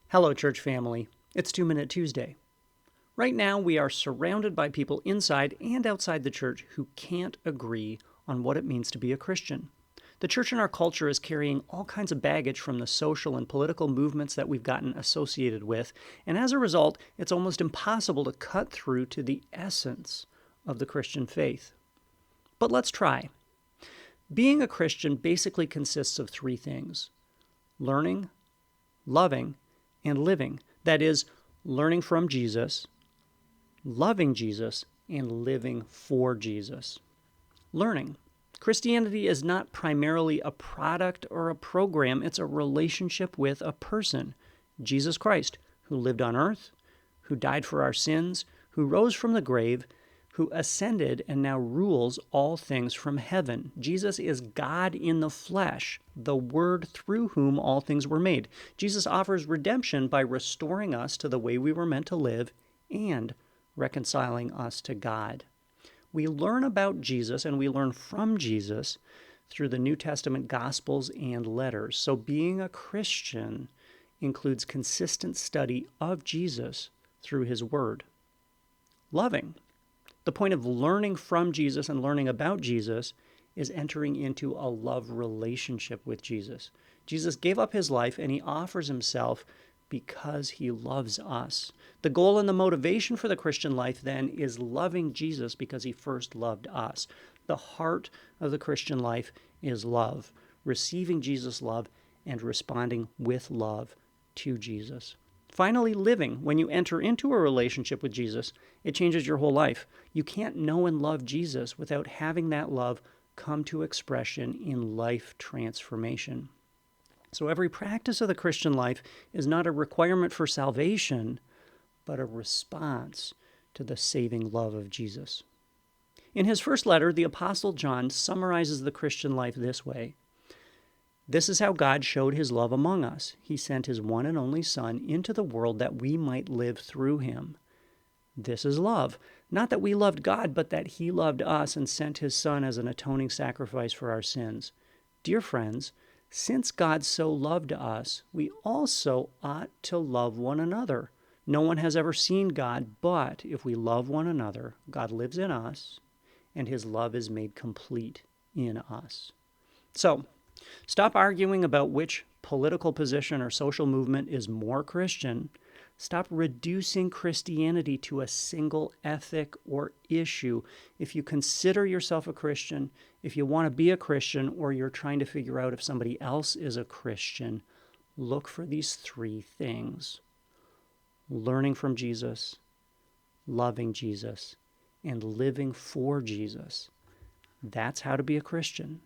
Hello, church family. It's 2-Minute Tuesday. Right now, we are surrounded by people inside and outside the church who can't agree on what it means to be a Christian. The church in our culture is carrying all kinds of baggage from the social and political movements that we've gotten associated with, and as a result, it's almost impossible to cut through to the essence of the Christian faith. But let's try. Being a Christian basically consists of three things: learning, loving, and living. That is, learning from Jesus, loving Jesus, and living for Jesus. Learning. Christianity is not primarily a product or a program. It's a relationship with a person, Jesus Christ, who lived on earth, who died for our sins, who rose from the grave, who ascended and now rules all things from heaven. Jesus is God in the flesh, the Word through whom all things were made. Jesus offers redemption by restoring us to the way we were meant to live and reconciling us to God. We learn about Jesus and we learn from Jesus through the New Testament Gospels and letters. So being a Christian includes consistent study of Jesus through His Word. Loving. The point of learning from Jesus and learning about Jesus is entering into a love relationship with Jesus. Jesus gave up His life and He offers Himself because He loves us. The goal and the motivation for the Christian life then is loving Jesus because He first loved us. The heart of the Christian life is love, receiving Jesus' love and responding with love to Jesus. Finally, living. When you enter into a relationship with Jesus, it changes your whole life. You can't know and love Jesus without having that love come to expression in life transformation. So every practice of the Christian life is not a requirement for salvation, but a response to the saving love of Jesus. In his first letter, the Apostle John summarizes the Christian life this way: "This is how God showed His love among us. He sent His one and only Son into the world that we might live through Him. This is love, not that we loved God, but that He loved us and sent His Son as an atoning sacrifice for our sins. Dear friends, since God so loved us, we also ought to love one another. No one has ever seen God, but if we love one another, God lives in us, and His love is made complete in us." So, stop arguing about which political position or social movement is more Christian. Stop reducing Christianity to a single ethic or issue. If you consider yourself a Christian, if you want to be a Christian, or you're trying to figure out if somebody else is a Christian, look for these three things: learning from Jesus, loving Jesus, and living for Jesus. That's how to be a Christian.